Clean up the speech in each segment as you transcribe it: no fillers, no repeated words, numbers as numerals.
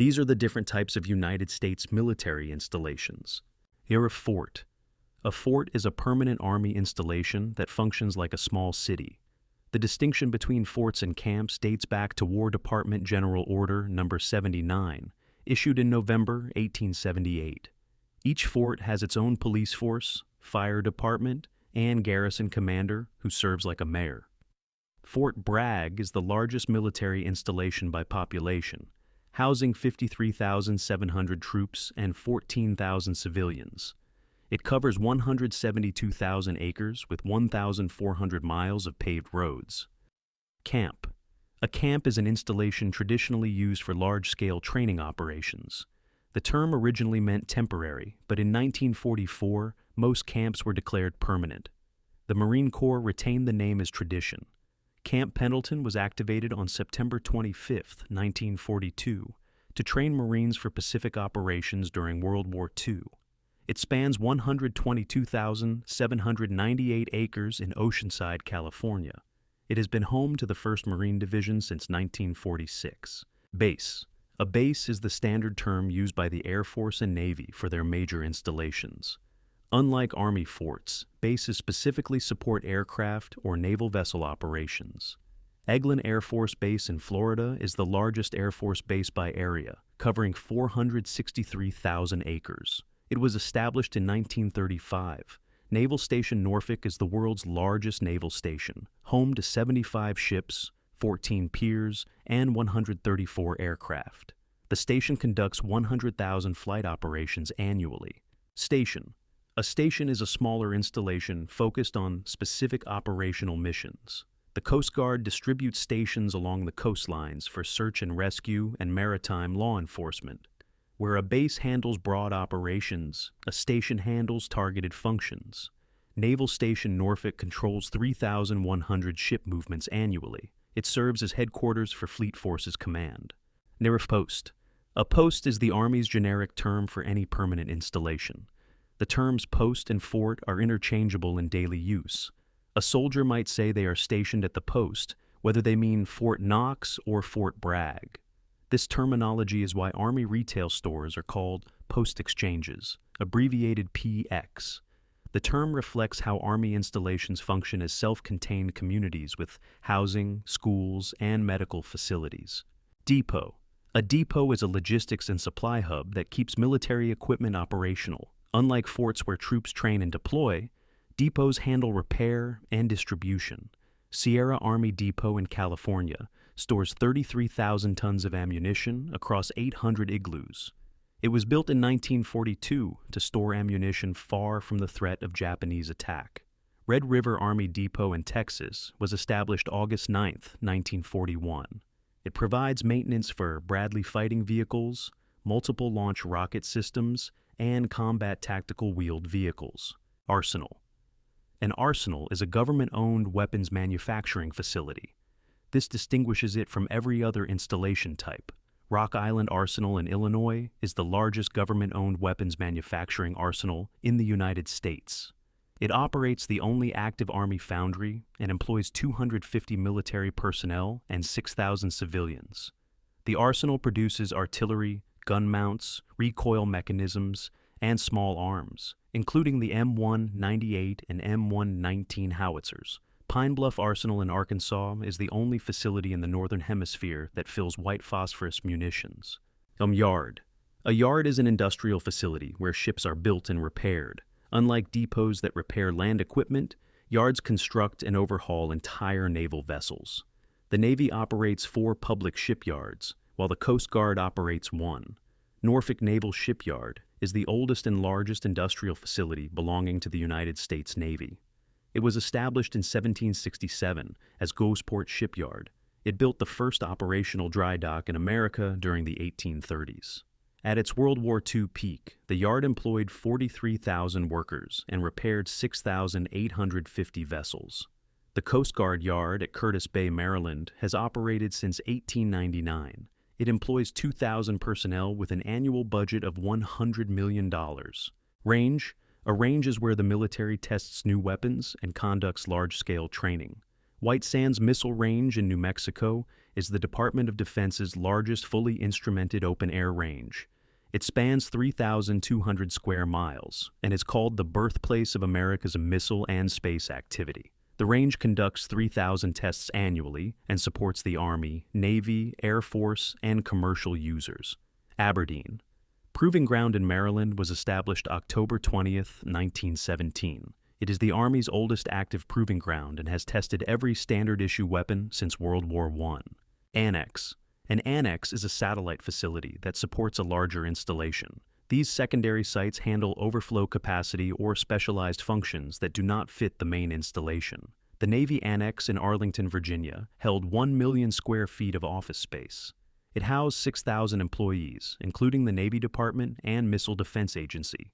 These are the different types of United States military installations. Here a fort. A fort is a permanent Army installation that functions like a small city. The distinction between forts and camps dates back to War Department General Order No. 79, issued in November 1878. Each fort has its own police force, fire department, and garrison commander who serves like a mayor. Fort Bragg is the largest military installation by population, housing 53,700 troops and 14,000 civilians. It covers 172,000 acres with 1,400 miles of paved roads. Camp. A camp is an installation traditionally used for large-scale training operations. The term originally meant temporary, but in 1944, most camps were declared permanent. The Marine Corps retained the name as tradition. Camp Pendleton was activated on September 25, 1942, to train Marines for Pacific operations during World War II. It spans 122,798 acres in Oceanside, California. It has been home to the 1st Marine Division since 1946. Base. A base is the standard term used by the Air Force and Navy for their major installations. Unlike Army forts, bases specifically support aircraft or naval vessel operations. Eglin Air Force Base in Florida is the largest Air Force base by area, covering 463,000 acres. It was established in 1935. Naval Station Norfolk is the world's largest naval station, home to 75 ships, 14 piers, and 134 aircraft. The station conducts 100,000 flight operations annually. Station. A station is a smaller installation focused on specific operational missions. The Coast Guard distributes stations along the coastlines for search and rescue and maritime law enforcement. Where a base handles broad operations, a station handles targeted functions. Naval Station Norfolk controls 3,100 ship movements annually. It serves as headquarters for Fleet Forces Command. Near a post. A post is the Army's generic term for any permanent installation. The terms post and fort are interchangeable in daily use. A soldier might say they are stationed at the post, whether they mean Fort Knox or Fort Bragg. This terminology is why Army retail stores are called post exchanges, abbreviated PX. The term reflects how Army installations function as self-contained communities with housing, schools, and medical facilities. Depot. A depot is a logistics and supply hub that keeps military equipment operational. Unlike forts where troops train and deploy, depots handle repair and distribution. Sierra Army Depot in California stores 33,000 tons of ammunition across 800 igloos. It was built in 1942 to store ammunition far from the threat of Japanese attack. Red River Army Depot in Texas was established August 9, 1941. It provides maintenance for Bradley fighting vehicles, multiple launch rocket systems, and combat tactical wheeled vehicles. Arsenal. An arsenal is a government-owned weapons manufacturing facility. This distinguishes it from every other installation type. Rock Island Arsenal in Illinois is the largest government-owned weapons manufacturing arsenal in the United States. It operates the only active Army foundry and employs 250 military personnel and 6,000 civilians. The arsenal produces artillery, gun mounts, recoil mechanisms, and small arms, including the M198 and M119 howitzers. Pine Bluff Arsenal in Arkansas is the only facility in the Northern Hemisphere that fills white phosphorus munitions. Yard. A yard is an industrial facility where ships are built and repaired. Unlike depots that repair land equipment, yards construct and overhaul entire naval vessels. The Navy operates 4 public shipyards, while the Coast Guard operates 1. Norfolk Naval Shipyard is the oldest and largest industrial facility belonging to the United States Navy. It was established in 1767 as Gosport Shipyard. It built the first operational dry dock in America during the 1830s. At its World War II peak, the yard employed 43,000 workers and repaired 6,850 vessels. The Coast Guard Yard at Curtis Bay, Maryland, has operated since 1899. It employs 2,000 personnel with an annual budget of $100 million. Range. A range is where the military tests new weapons and conducts large-scale training. White Sands Missile Range in New Mexico is the Department of Defense's largest fully instrumented open-air range. It spans 3,200 square miles and is called the birthplace of America's missile and space activity. The range conducts 3,000 tests annually and supports the Army, Navy, Air Force, and commercial users. Aberdeen. Proving Ground in Maryland was established October 20th, 1917. It is the Army's oldest active proving ground and has tested every standard-issue weapon since World War I. Annex. An annex is a satellite facility that supports a larger installation. These secondary sites handle overflow capacity or specialized functions that do not fit the main installation. The Navy Annex in Arlington, Virginia, held 1 million square feet of office space. It housed 6,000 employees, including the Navy Department and Missile Defense Agency.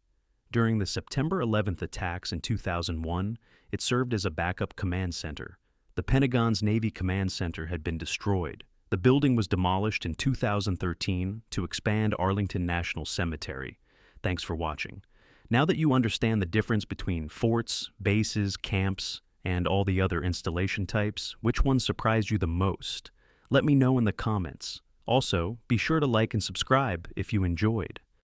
During the September 11th attacks in 2001, it served as a backup command center. The Pentagon's Navy Command Center had been destroyed. The building was demolished in 2013 to expand Arlington National Cemetery. Thanks for watching. Now that you understand the difference between forts, bases, camps, and all the other installation types, which one surprised you the most? Let me know in the comments. Also, be sure to like and subscribe if you enjoyed.